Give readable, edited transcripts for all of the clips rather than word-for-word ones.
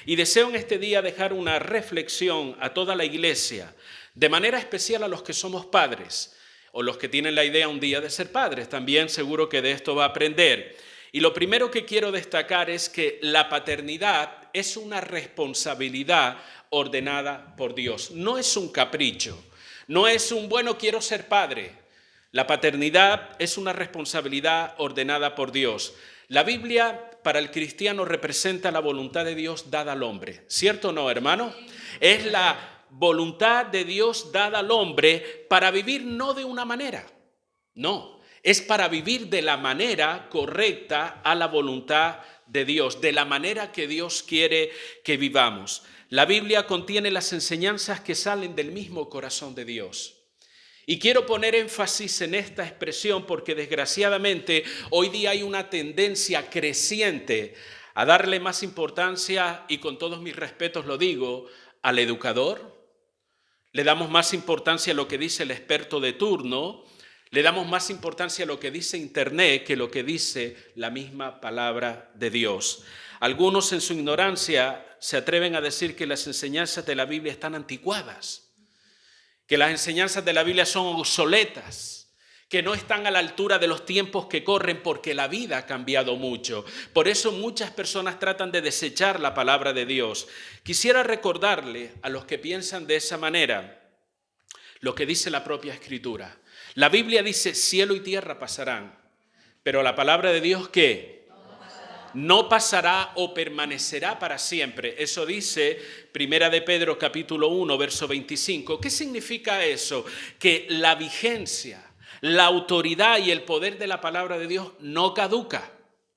Y deseo en este día dejar una reflexión a toda la iglesia, de manera especial a los que somos padres, o los que tienen la idea un día de ser padres. También seguro que de esto va a aprender. Y lo primero que quiero destacar es que la paternidad es una responsabilidad ordenada por Dios. No es un capricho, no es un bueno, quiero ser padre. La paternidad es una responsabilidad ordenada por Dios. La Biblia para el cristiano representa la voluntad de Dios dada al hombre. ¿Cierto o no, hermano? Es la voluntad de Dios dada al hombre para vivir no de una manera, no, es para vivir de la manera correcta a la voluntad de Dios, de la manera que Dios quiere que vivamos. La Biblia contiene las enseñanzas que salen del mismo corazón de Dios. Y quiero poner énfasis en esta expresión porque desgraciadamente hoy día hay una tendencia creciente a darle más importancia, y con todos mis respetos lo digo, al educador. Le damos más importancia a lo que dice el experto de turno. Le damos más importancia a lo que dice Internet que lo que dice la misma palabra de Dios. Algunos en su ignorancia se atreven a decir que las enseñanzas de la Biblia están anticuadas, que las enseñanzas de la Biblia son obsoletas, que no están a la altura de los tiempos que corren porque la vida ha cambiado mucho. Por eso muchas personas tratan de desechar la palabra de Dios. Quisiera recordarle a los que piensan de esa manera lo que dice la propia Escritura. La Biblia dice, cielo y tierra pasarán, pero la palabra de Dios, ¿qué? No pasará o permanecerá para siempre. Eso dice Primera de Pedro capítulo 1, verso 25. ¿Qué significa eso? Que la vigencia, la autoridad y el poder de la palabra de Dios no caduca.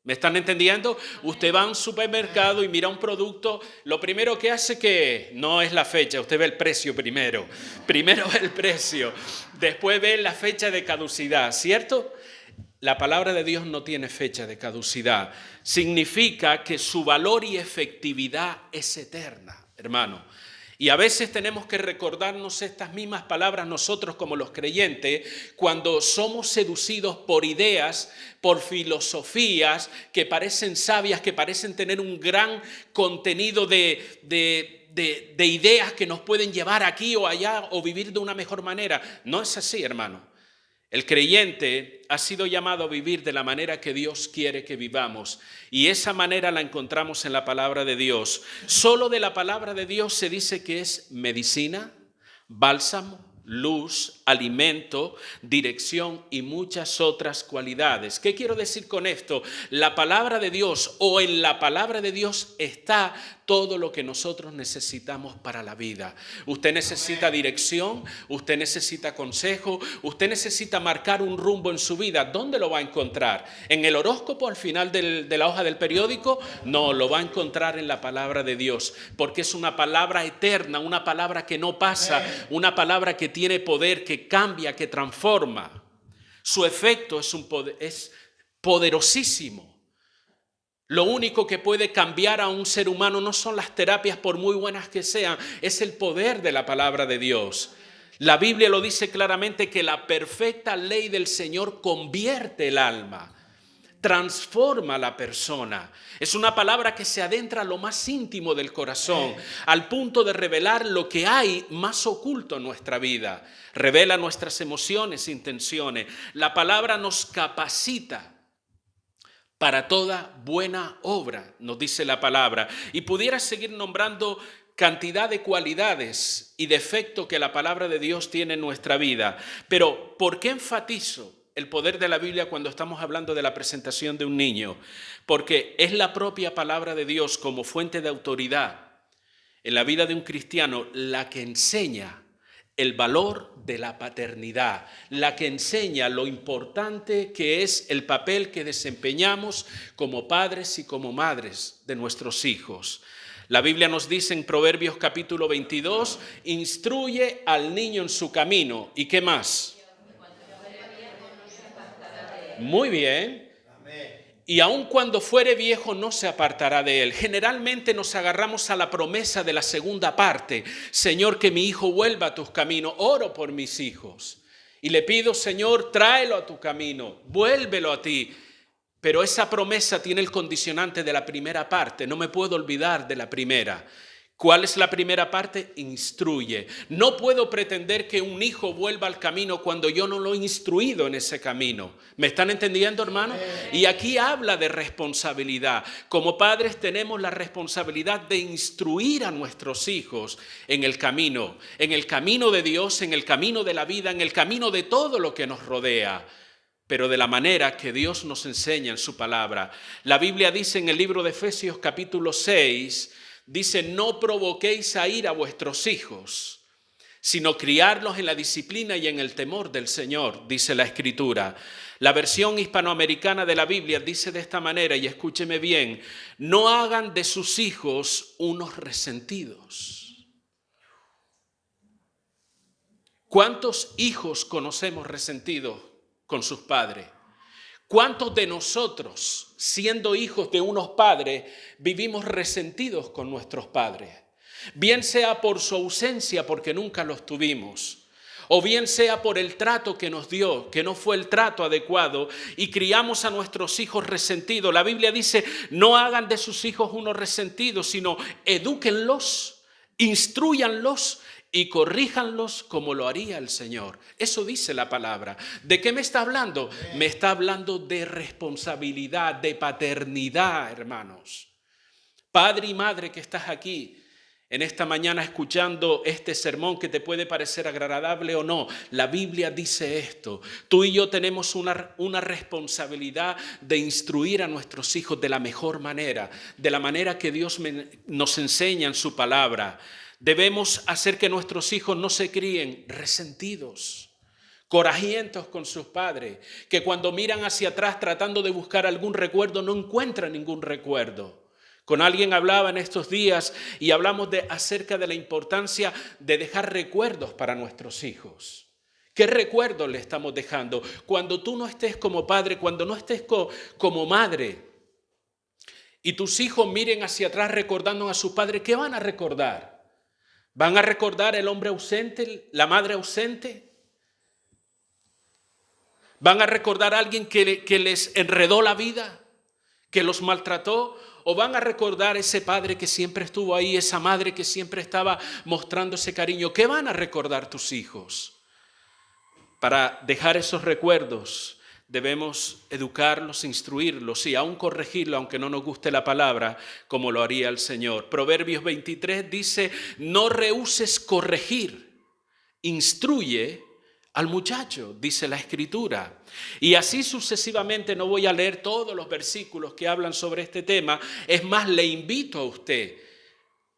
¿Me están entendiendo? Usted va a un supermercado y mira un producto, lo primero que hace que no es la fecha, usted ve el precio primero. Primero ve el precio, después ve la fecha de caducidad, ¿cierto? La palabra de Dios no tiene fecha de caducidad. Significa que su valor y efectividad es eterna, hermano. Y a veces tenemos que recordarnos estas mismas palabras nosotros como los creyentes cuando somos seducidos por ideas, por filosofías que parecen sabias, que parecen tener un gran contenido de ideas que nos pueden llevar aquí o allá o vivir de una mejor manera. No es así, hermano. El creyente ha sido llamado a vivir de la manera que Dios quiere que vivamos, y esa manera la encontramos en la palabra de Dios. Solo de la palabra de Dios se dice que es medicina, bálsamo, luz, alimento, dirección y muchas otras cualidades. ¿Qué quiero decir con esto? La palabra de Dios, o en la palabra de Dios está todo lo que nosotros necesitamos para la vida. Usted necesita dirección, usted necesita consejo, usted necesita marcar un rumbo en su vida. ¿Dónde lo va a encontrar? ¿En el horóscopo al final de la hoja del periódico? No, lo va a encontrar en la palabra de Dios, porque es una palabra eterna, una palabra que no pasa, una palabra que tiene poder, que cambia, que transforma. Su efecto es poderosísimo. Lo único que puede cambiar a un ser humano no son las terapias, por muy buenas que sean, es el poder de la palabra de Dios. La Biblia lo dice claramente que la perfecta ley del Señor convierte el alma, transforma a la persona. Es una palabra que se adentra a lo más íntimo del corazón, al punto de revelar lo que hay más oculto en nuestra vida. Revela nuestras emociones, intenciones. La palabra nos capacita para toda buena obra, nos dice la palabra. Y pudiera seguir nombrando cantidad de cualidades y defectos que la palabra de Dios tiene en nuestra vida. Pero, ¿por qué enfatizo el poder de la Biblia cuando estamos hablando de la presentación de un niño? Porque es la propia palabra de Dios como fuente de autoridad en la vida de un cristiano la que enseña el valor de la paternidad, la que enseña lo importante que es el papel que desempeñamos como padres y como madres de nuestros hijos. La Biblia nos dice en Proverbios capítulo 22, instruye al niño en su camino. ¿Y qué más? Muy bien. Y aun cuando fuere viejo no se apartará de él. Generalmente nos agarramos a la promesa de la segunda parte. Señor, que mi hijo vuelva a tus caminos. Oro por mis hijos. Y le pido, Señor, tráelo a tu camino. Vuélvelo a ti. Pero esa promesa tiene el condicionante de la primera parte. No me puedo olvidar de la primera. ¿Cuál es la primera parte? Instruye. No puedo pretender que un hijo vuelva al camino cuando yo no lo he instruido en ese camino. ¿Me están entendiendo, hermano? Y aquí habla de responsabilidad. Como padres tenemos la responsabilidad de instruir a nuestros hijos en el camino de Dios, en el camino de la vida, en el camino de todo lo que nos rodea, pero de la manera que Dios nos enseña en su palabra. La Biblia dice en el libro de Efesios capítulo 6, dice: no provoquéis a ira a vuestros hijos, sino criarlos en la disciplina y en el temor del Señor, dice la Escritura. La versión hispanoamericana de la Biblia dice de esta manera, y escúcheme bien: no hagan de sus hijos unos resentidos. ¿Cuántos hijos conocemos resentidos con sus padres? ¿Cuántos de nosotros, siendo hijos de unos padres, vivimos resentidos con nuestros padres? Bien sea por su ausencia, porque nunca los tuvimos, o bien sea por el trato que nos dio, que no fue el trato adecuado, y criamos a nuestros hijos resentidos. La Biblia dice: no hagan de sus hijos unos resentidos, sino edúquenlos, instrúyanlos y corríjanlos como lo haría el Señor. Eso dice la palabra. ¿De qué me está hablando? Me está hablando de responsabilidad, de paternidad, hermanos. Padre y madre que estás aquí en esta mañana escuchando este sermón, que te puede parecer agradable o no, la Biblia dice esto: tú y yo tenemos una responsabilidad de instruir a nuestros hijos de la mejor manera, de la manera que Dios nos enseña en su palabra. Debemos hacer que nuestros hijos no se críen resentidos, corajientos con sus padres, que cuando miran hacia atrás tratando de buscar algún recuerdo no encuentran ningún recuerdo. Con alguien hablaba en estos días y hablamos acerca de la importancia de dejar recuerdos para nuestros hijos. ¿Qué recuerdos le estamos dejando? Cuando tú no estés como padre, cuando no estés como madre, y tus hijos miren hacia atrás recordando a su padre, ¿qué van a recordar? ¿Van a recordar el hombre ausente, la madre ausente? ¿Van a recordar a alguien que les enredó la vida, que los maltrató? ¿O van a recordar ese padre que siempre estuvo ahí, esa madre que siempre estaba mostrando ese cariño? ¿Qué van a recordar tus hijos? Para dejar esos recuerdos debemos educarlos, instruirlos y aún corregirlos, aunque no nos guste la palabra, como lo haría el Señor. Proverbios 23 dice: no rehúses corregir, instruye al muchacho, dice la Escritura. Y así sucesivamente. No voy a leer todos los versículos que hablan sobre este tema. Es más, le invito a usted: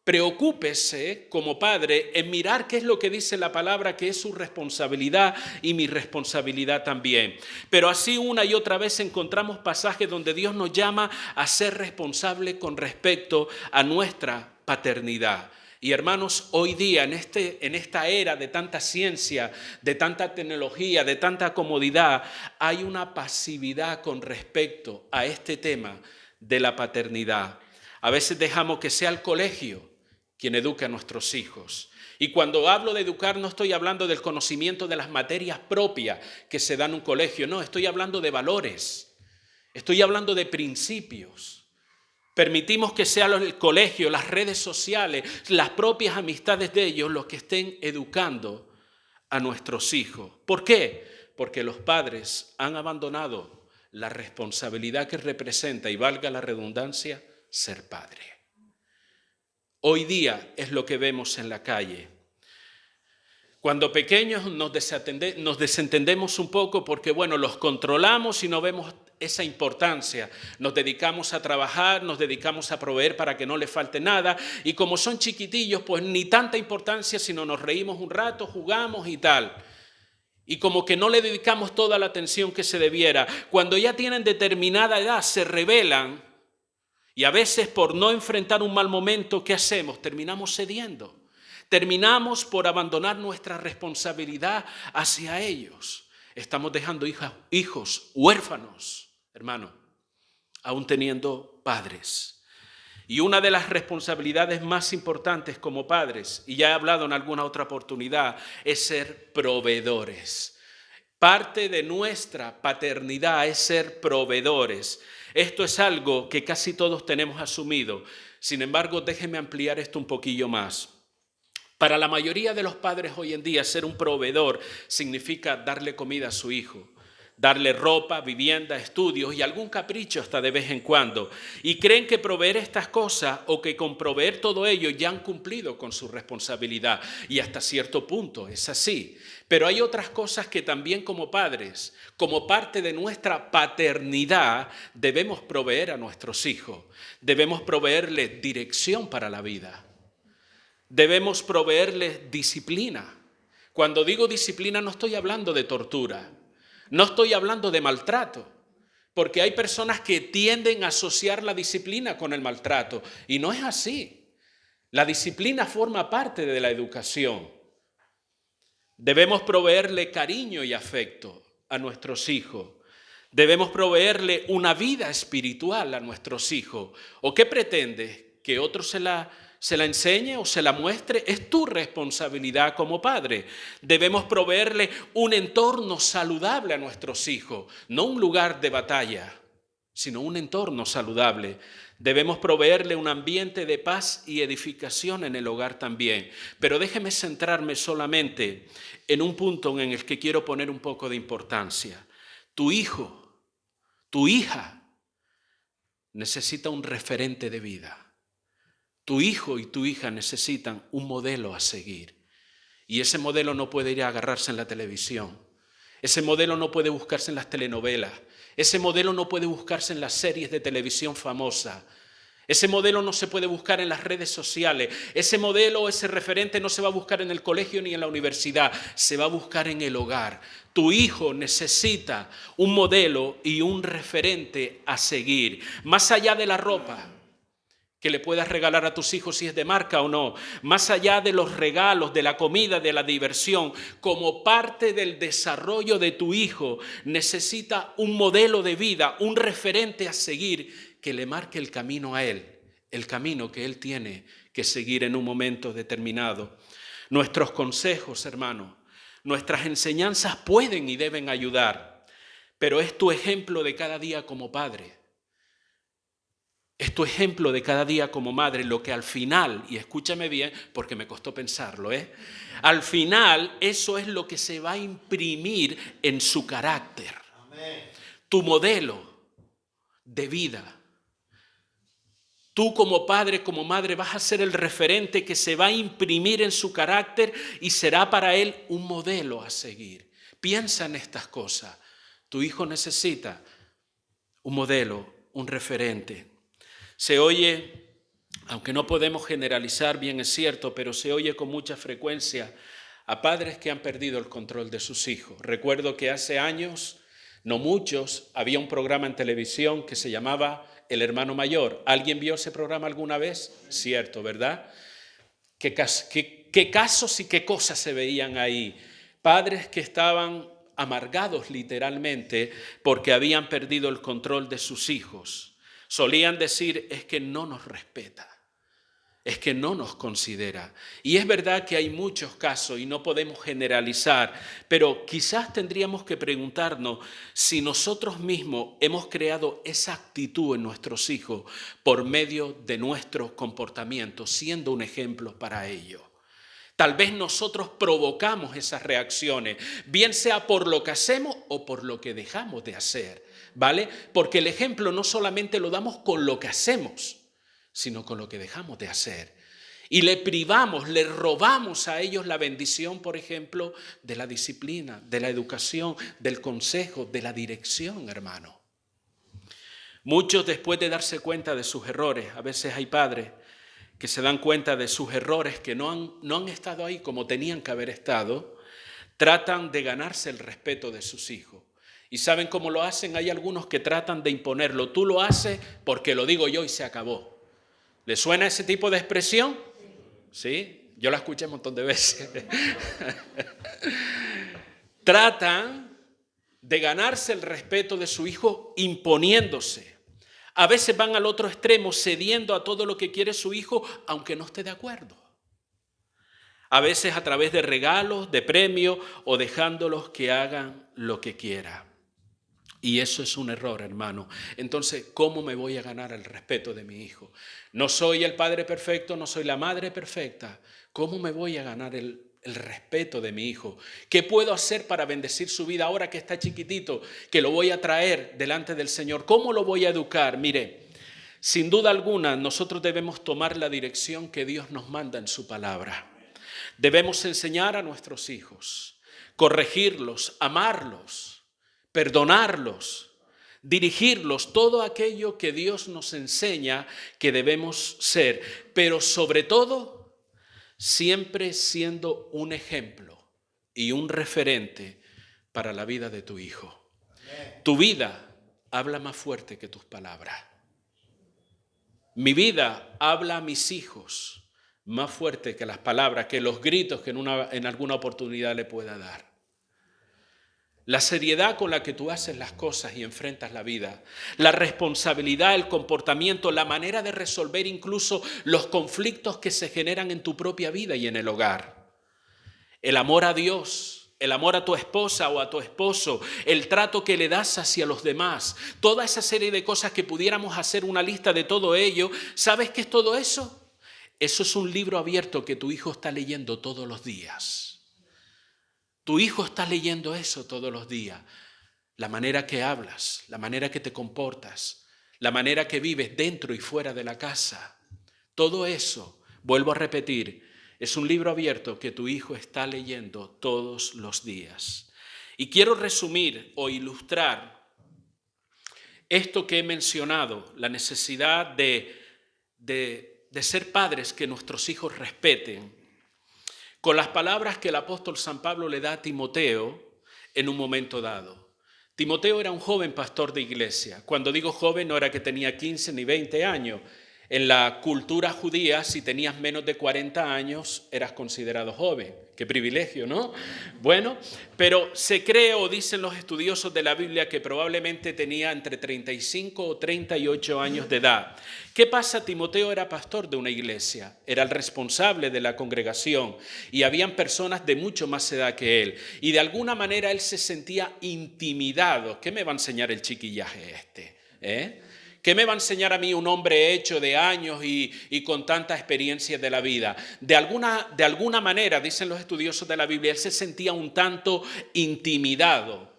preocúpese como padre en mirar qué es lo que dice la palabra, que es su responsabilidad y mi responsabilidad también. Pero así una y otra vez encontramos pasajes donde Dios nos llama a ser responsables con respecto a nuestra paternidad. Y hermanos, hoy día en esta era de tanta ciencia, de tanta tecnología, de tanta comodidad, hay una pasividad con respecto a este tema de la paternidad. A veces dejamos que sea el colegio quien eduque a nuestros hijos. Y cuando hablo de educar, no estoy hablando del conocimiento de las materias propias que se dan en un colegio, no, estoy hablando de valores, estoy hablando de principios. Permitimos que sea el colegio, las redes sociales, las propias amistades de ellos los que estén educando a nuestros hijos. ¿Por qué? Porque los padres han abandonado la responsabilidad que representa, y valga la redundancia, ser padre. Hoy día es lo que vemos en la calle. Cuando pequeños nos desentendemos un poco porque, los controlamos y no vemos esa importancia. Nos dedicamos a trabajar, nos dedicamos a proveer para que no les falte nada. Y como son chiquitillos, pues ni tanta importancia, sino nos reímos un rato, jugamos y tal. Y como que no le dedicamos toda la atención que se debiera. Cuando ya tienen determinada edad, se rebelan. Y a veces por no enfrentar un mal momento, ¿qué hacemos? Terminamos cediendo. Terminamos por abandonar nuestra responsabilidad hacia ellos. Estamos dejando hijos huérfanos, hermano, aún teniendo padres. Y una de las responsabilidades más importantes como padres, y ya he hablado en alguna otra oportunidad, es ser proveedores. Parte de nuestra paternidad es ser proveedores. Esto es algo que casi todos tenemos asumido. Sin embargo, déjenme ampliar esto un poquillo más. Para la mayoría de los padres hoy en día, ser un proveedor significa darle comida a su hijo, darle ropa, vivienda, estudios y algún capricho hasta de vez en cuando. Y creen que proveer estas cosas o que con proveer todo ello ya han cumplido con su responsabilidad. Y hasta cierto punto es así. Pero hay otras cosas que también como padres, como parte de nuestra paternidad, debemos proveer a nuestros hijos. Debemos proveerles dirección para la vida. Debemos proveerles disciplina. Cuando digo disciplina no estoy hablando de tortura, no estoy hablando de maltrato, porque hay personas que tienden a asociar la disciplina con el maltrato y no es así. La disciplina forma parte de la educación. Debemos proveerle cariño y afecto a nuestros hijos. Debemos proveerle una vida espiritual a nuestros hijos. ¿O qué pretendes? ¿Que otro se la enseñe o se la muestre? Es tu responsabilidad como padre. Debemos proveerle un entorno saludable a nuestros hijos, no un lugar de batalla, sino un entorno saludable. Debemos proveerle un ambiente de paz y edificación en el hogar también. Pero déjeme centrarme solamente en un punto en el que quiero poner un poco de importancia. Tu hijo, tu hija, necesita un referente de vida. Tu hijo y tu hija necesitan un modelo a seguir. Y ese modelo no puede ir a agarrarse en la televisión. Ese modelo no puede buscarse en las telenovelas. Ese modelo no puede buscarse en las series de televisión famosas. Ese modelo no se puede buscar en las redes sociales. Ese modelo, ese referente no se va a buscar en el colegio ni en la universidad. Se va a buscar en el hogar. Tu hijo necesita un modelo y un referente a seguir. Más allá de la ropa que le puedas regalar a tus hijos si es de marca o no, más allá de los regalos, de la comida, de la diversión, como parte del desarrollo de tu hijo, necesita un modelo de vida, un referente a seguir que le marque el camino a él, el camino que él tiene que seguir en un momento determinado. Nuestros consejos, hermano, nuestras enseñanzas pueden y deben ayudar, pero es tu ejemplo de cada día como padre. Es tu ejemplo de cada día como madre lo que al final, y escúchame bien porque me costó pensarlo, al final eso es lo que se va a imprimir en su carácter. Amén. Tu modelo de vida. Tú como padre, como madre, vas a ser el referente que se va a imprimir en su carácter y será para él un modelo a seguir. Piensa en estas cosas. Tu hijo necesita un modelo, un referente. Se oye, aunque no podemos generalizar, bien es cierto, pero se oye con mucha frecuencia a padres que han perdido el control de sus hijos. Recuerdo que hace años, no muchos, había un programa en televisión que se llamaba El Hermano Mayor. ¿Alguien vio ese programa alguna vez? Cierto, ¿verdad? ¿Qué casos y qué cosas se veían ahí? Padres que estaban amargados literalmente porque habían perdido el control de sus hijos. Solían decir, es que no nos respeta, es que no nos considera. Y es verdad que hay muchos casos y no podemos generalizar, pero quizás tendríamos que preguntarnos si nosotros mismos hemos creado esa actitud en nuestros hijos por medio de nuestro comportamiento, siendo un ejemplo para ellos. Tal vez nosotros provocamos esas reacciones, bien sea por lo que hacemos o por lo que dejamos de hacer, ¿vale? Porque el ejemplo no solamente lo damos con lo que hacemos, sino con lo que dejamos de hacer. Y le privamos, le robamos a ellos la bendición, por ejemplo, de la disciplina, de la educación, del consejo, de la dirección, hermano. Muchos, después de darse cuenta de sus errores, a veces hay padres que se dan cuenta de sus errores, que no han estado ahí como tenían que haber estado, tratan de ganarse el respeto de sus hijos. ¿Y saben cómo lo hacen? Hay algunos que tratan de imponerlo. Tú lo haces porque lo digo yo y se acabó. ¿Le suena ese tipo de expresión? ¿Sí? Yo la escuché un montón de veces. Tratan de ganarse el respeto de su hijo imponiéndose. A veces van al otro extremo, cediendo a todo lo que quiere su hijo, aunque no esté de acuerdo. A veces a través de regalos, de premios o dejándolos que hagan lo que quieran. Y eso es un error, hermano. Entonces, ¿cómo me voy a ganar el respeto de mi hijo? No soy el padre perfecto, no soy la madre perfecta. ¿Cómo me voy a ganar el respeto de mi hijo? ¿Qué puedo hacer para bendecir su vida ahora que está chiquitito, que lo voy a traer delante del Señor? ¿Cómo lo voy a educar? Mire, sin duda alguna, nosotros debemos tomar la dirección que Dios nos manda en su palabra. Debemos enseñar a nuestros hijos, corregirlos, amarlos, perdonarlos, dirigirlos, todo aquello que Dios nos enseña que debemos ser, pero sobre todo, siempre siendo un ejemplo y un referente para la vida de tu hijo. Tu vida habla más fuerte que tus palabras. Mi vida habla a mis hijos más fuerte que las palabras, que los gritos que en alguna oportunidad le pueda dar. La seriedad con la que tú haces las cosas y enfrentas la vida, la responsabilidad, el comportamiento, la manera de resolver incluso los conflictos que se generan en tu propia vida y en el hogar. El amor a Dios, el amor a tu esposa o a tu esposo, el trato que le das hacia los demás, toda esa serie de cosas que pudiéramos hacer una lista de todo ello. ¿Sabes qué es todo eso? Eso es un libro abierto que tu hijo está leyendo todos los días. Tu hijo está leyendo eso todos los días. La manera que hablas, la manera que te comportas, la manera que vives dentro y fuera de la casa. Todo eso, vuelvo a repetir, es un libro abierto que tu hijo está leyendo todos los días. Y quiero resumir o ilustrar esto que he mencionado, la necesidad de ser padres que nuestros hijos respeten, con las palabras que el apóstol San Pablo le da a Timoteo en un momento dado. Timoteo era un joven pastor de iglesia. Cuando digo joven, no era que tenía 15 ni 20 años. En la cultura judía, si tenías menos de 40 años, eras considerado joven. Qué privilegio, ¿no? Bueno, pero se cree o dicen los estudiosos de la Biblia que probablemente tenía entre 35 o 38 años de edad. ¿Qué pasa? Timoteo era pastor de una iglesia, era el responsable de la congregación y habían personas de mucho más edad que él. Y de alguna manera él se sentía intimidado. ¿Qué me va a enseñar el chiquillaje este? ¿Qué me va a enseñar a mí un hombre hecho de años y con tanta experiencia de la vida? De alguna manera, dicen los estudiosos de la Biblia, él se sentía un tanto intimidado,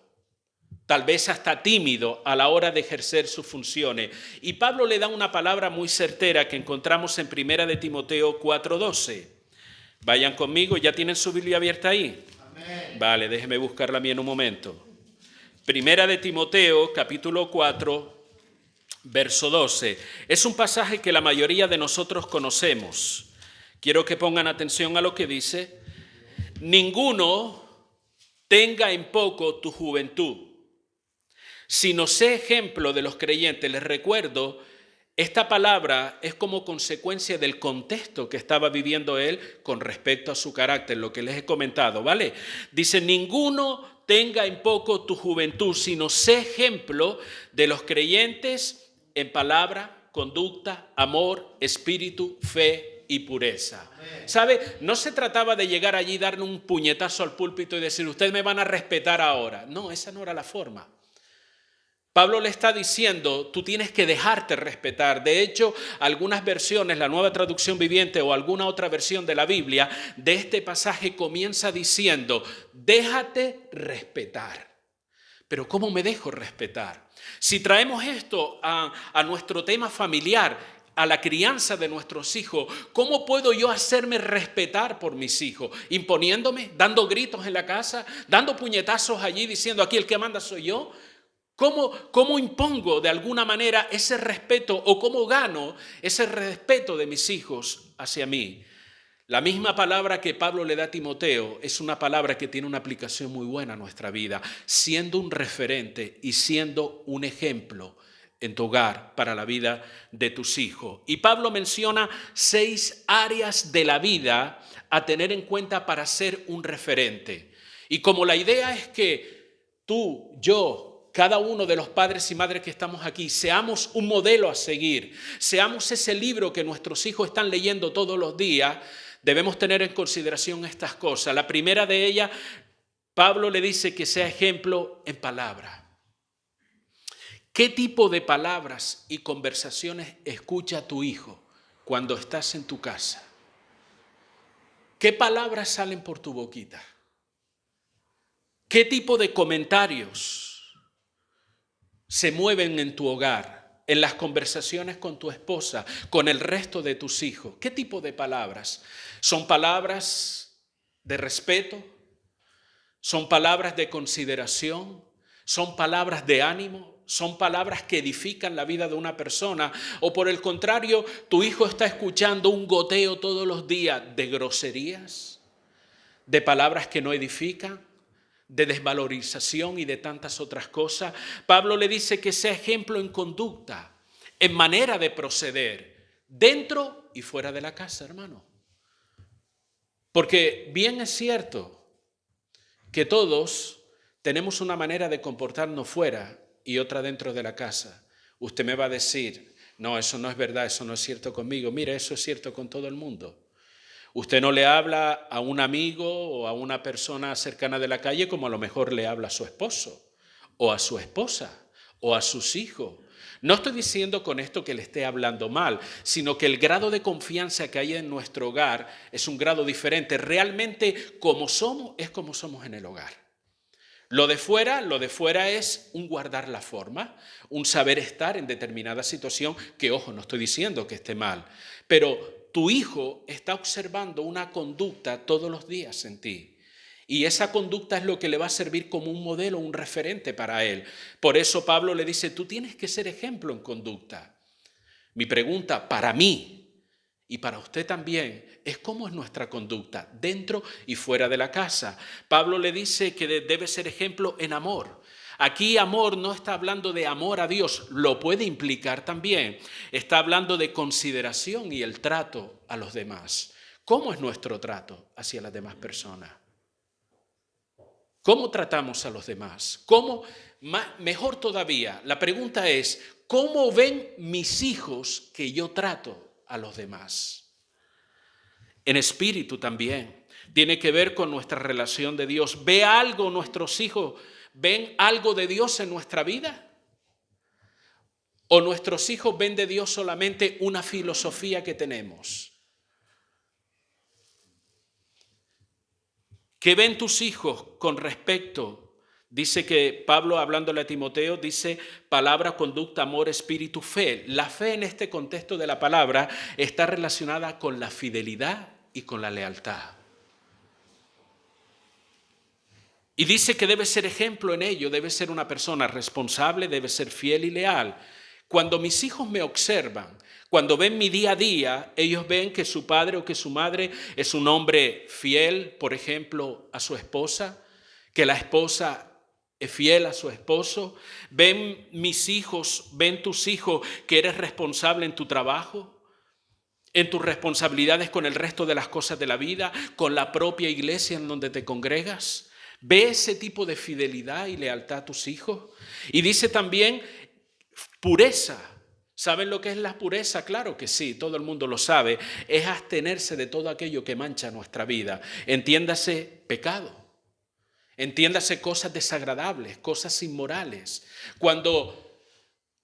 tal vez hasta tímido a la hora de ejercer sus funciones. Y Pablo le da una palabra muy certera que encontramos en 1 de Timoteo 4:12. Vayan conmigo, ¿ya tienen su Biblia abierta ahí? Amén. Vale, déjeme buscarla a mí en un momento. 1 de Timoteo, capítulo 4, verso 12. Es un pasaje que la mayoría de nosotros conocemos. Quiero que pongan atención a lo que dice. Ninguno tenga en poco tu juventud, sino sé ejemplo de los creyentes. Les recuerdo, esta palabra es como consecuencia del contexto que estaba viviendo él con respecto a su carácter, lo que les he comentado, ¿vale? Dice, ninguno tenga en poco tu juventud, sino sé ejemplo de los creyentes en palabra, conducta, amor, espíritu, fe y pureza. ¿Sabe? No se trataba de llegar allí y darle un puñetazo al púlpito y decir, ustedes me van a respetar ahora. No, esa no era la forma. Pablo le está diciendo, tú tienes que dejarte respetar. De hecho, algunas versiones, la Nueva Traducción Viviente o alguna otra versión de la Biblia, de este pasaje comienza diciendo, déjate respetar. Pero ¿cómo me dejo respetar? Si traemos esto a nuestro tema familiar, a la crianza de nuestros hijos, ¿cómo puedo yo hacerme respetar por mis hijos? ¿Imponiéndome? ¿Dando gritos en la casa? ¿Dando puñetazos allí diciendo aquí el que manda soy yo? ¿Cómo impongo de alguna manera ese respeto o cómo gano ese respeto de mis hijos hacia mí? La misma palabra que Pablo le da a Timoteo es una palabra que tiene una aplicación muy buena a nuestra vida, siendo un referente y siendo un ejemplo en tu hogar para la vida de tus hijos. Y Pablo menciona 6 áreas de la vida a tener en cuenta para ser un referente. Y como la idea es que tú, yo, cada uno de los padres y madres que estamos aquí, seamos un modelo a seguir, seamos ese libro que nuestros hijos están leyendo todos los días, debemos tener en consideración estas cosas. La primera de ellas, Pablo le dice que sea ejemplo en palabra. ¿Qué tipo de palabras y conversaciones escucha tu hijo cuando estás en tu casa? ¿Qué palabras salen por tu boquita? ¿Qué tipo de comentarios se mueven en tu hogar, en las conversaciones con tu esposa, con el resto de tus hijos? ¿Qué tipo de palabras? ¿Son palabras de respeto? ¿Son palabras de consideración? ¿Son palabras de ánimo? ¿Son palabras que edifican la vida de una persona? ¿O por el contrario, tu hijo está escuchando un goteo todos los días de groserías, de palabras que no edifican, de desvalorización y de tantas otras cosas? Pablo le dice que sea ejemplo en conducta, en manera de proceder, dentro y fuera de la casa, hermano. Porque bien es cierto que todos tenemos una manera de comportarnos fuera y otra dentro de la casa. Usted me va a decir, no, eso no es verdad, eso no es cierto conmigo. Mire, eso es cierto con todo el mundo. Usted no le habla a un amigo o a una persona cercana de la calle como a lo mejor le habla a su esposo o a su esposa o a sus hijos. No estoy diciendo con esto que le esté hablando mal, sino que el grado de confianza que hay en nuestro hogar es un grado diferente. Realmente como somos es como somos en el hogar. Lo de fuera es un guardar la forma, un saber estar en determinada situación, que ojo, no estoy diciendo que esté mal, pero tu hijo está observando una conducta todos los días en ti. Y esa conducta es lo que le va a servir como un modelo, un referente para él. Por eso Pablo le dice, tú tienes que ser ejemplo en conducta. Mi pregunta para mí y para usted también es cómo es nuestra conducta dentro y fuera de la casa. Pablo le dice que debe ser ejemplo en amor. Aquí amor no está hablando de amor a Dios, lo puede implicar también. Está hablando de consideración y el trato a los demás. ¿Cómo es nuestro trato hacia las demás personas? ¿Cómo tratamos a los demás? ¿Cómo? Mejor todavía, la pregunta es, ¿cómo ven mis hijos que yo trato a los demás? En espíritu también. Tiene que ver con nuestra relación de Dios. ¿Ve algo nuestros hijos? ¿Ven algo de Dios en nuestra vida? ¿O nuestros hijos ven de Dios solamente una filosofía que tenemos? ¿Qué ven tus hijos con respecto? Dice que Pablo, hablándole a Timoteo, dice palabra, conducta, amor, espíritu, fe. La fe en este contexto de la palabra está relacionada con la fidelidad y con la lealtad. Y dice que debe ser ejemplo en ello, debe ser una persona responsable, debe ser fiel y leal. Cuando mis hijos me observan, cuando ven mi día a día, ellos ven que su padre o que su madre es un hombre fiel, por ejemplo, a su esposa, que la esposa es fiel a su esposo. Ven mis hijos, ven tus hijos que eres responsable en tu trabajo, en tus responsabilidades con el resto de las cosas de la vida, con la propia iglesia en donde te congregas. ¿Ve ese tipo de fidelidad y lealtad a tus hijos? Y dice también pureza. ¿Saben lo que es la pureza? Claro que sí, todo el mundo lo sabe. Es abstenerse de todo aquello que mancha nuestra vida. Entiéndase pecado. Entiéndase cosas desagradables, cosas inmorales. Cuando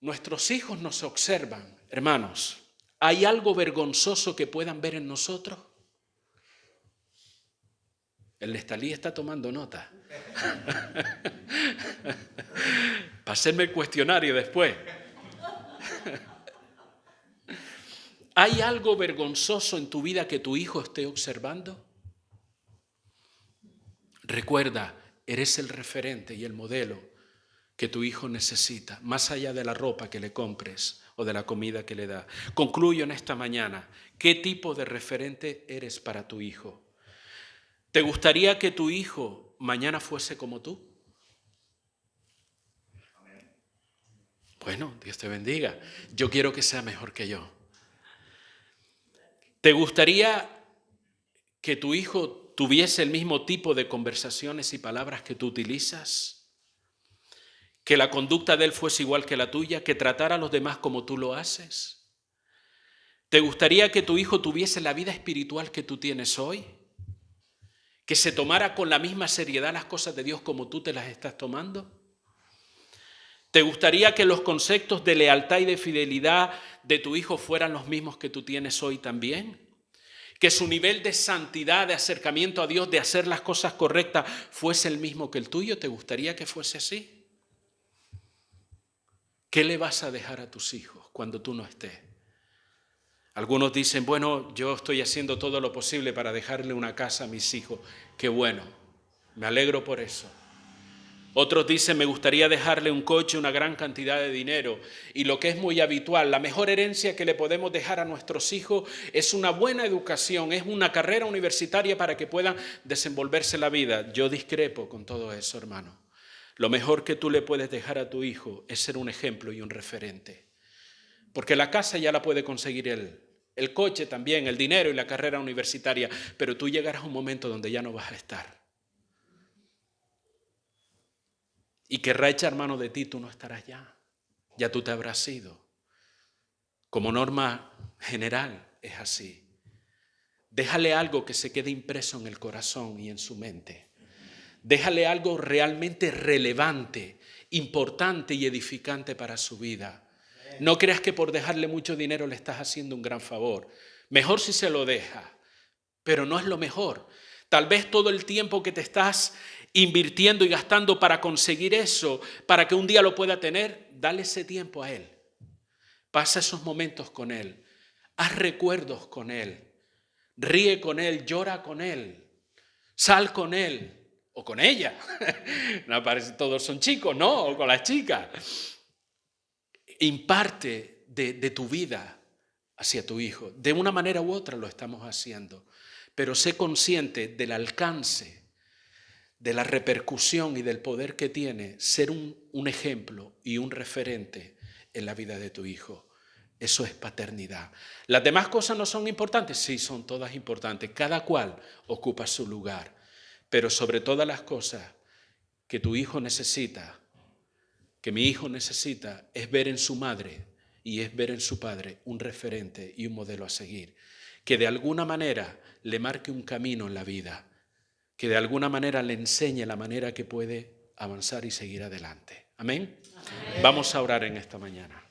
nuestros hijos nos observan, hermanos, ¿hay algo vergonzoso que puedan ver en nosotros? El Nestalí está tomando nota. Para hacerme el cuestionario después. ¿Hay algo vergonzoso en tu vida que tu hijo esté observando? Recuerda, eres el referente y el modelo que tu hijo necesita, más allá de la ropa que le compres o de la comida que le da. Concluyo en esta mañana, ¿qué tipo de referente eres para tu hijo? ¿Te gustaría que tu hijo mañana fuese como tú? Bueno, Dios te bendiga. Yo quiero que sea mejor que yo. ¿Te gustaría que tu hijo tuviese el mismo tipo de conversaciones y palabras que tú utilizas? ¿Que la conducta de él fuese igual que la tuya? ¿Que tratara a los demás como tú lo haces? ¿Te gustaría que tu hijo tuviese la vida espiritual que tú tienes hoy? ¿Que se tomara con la misma seriedad las cosas de Dios como tú te las estás tomando? ¿Te gustaría que los conceptos de lealtad y de fidelidad de tu hijo fueran los mismos que tú tienes hoy también? Que su nivel de santidad, de acercamiento a Dios, de hacer las cosas correctas, fuese el mismo que el tuyo. ¿Te gustaría que fuese así? ¿Qué le vas a dejar a tus hijos cuando tú no estés? Algunos dicen, bueno, yo estoy haciendo todo lo posible para dejarle una casa a mis hijos. Qué bueno, me alegro por eso. Otros dicen, me gustaría dejarle un coche, una gran cantidad de dinero. Y lo que es muy habitual, la mejor herencia que le podemos dejar a nuestros hijos es una buena educación, es una carrera universitaria para que puedan desenvolverse la vida. Yo discrepo con todo eso, hermano. Lo mejor que tú le puedes dejar a tu hijo es ser un ejemplo y un referente. Porque la casa ya la puede conseguir él. El coche también, el dinero y la carrera universitaria. Pero tú llegarás a un momento donde ya no vas a estar. Y querrá echar mano de ti, tú no estarás ya. Ya tú te habrás ido. Como norma general es así. Déjale algo que se quede impreso en el corazón y en su mente. Déjale algo realmente relevante, importante y edificante para su vida. No creas que por dejarle mucho dinero le estás haciendo un gran favor. Mejor si se lo deja, pero no es lo mejor. Tal vez todo el tiempo que te estás invirtiendo y gastando para conseguir eso, para que un día lo pueda tener, dale ese tiempo a él. Pasa esos momentos con él. Haz recuerdos con él. Ríe con él, llora con él. Sal con él o con ella. No parece todos son chicos, ¿no? O con las chicas. Imparte de tu vida hacia tu hijo. De una manera u otra lo estamos haciendo. Pero sé consciente del alcance, de la repercusión y del poder que tiene ser un ejemplo y un referente en la vida de tu hijo. Eso es paternidad. ¿Las demás cosas no son importantes? Sí, son todas importantes. Cada cual ocupa su lugar. Pero sobre todas las cosas que tu hijo necesita, que mi hijo necesita, es ver en su madre y es ver en su padre un referente y un modelo a seguir. Que de alguna manera le marque un camino en la vida. Que de alguna manera le enseñe la manera que puede avanzar y seguir adelante. ¿Amén? Amén. Vamos a orar en esta mañana.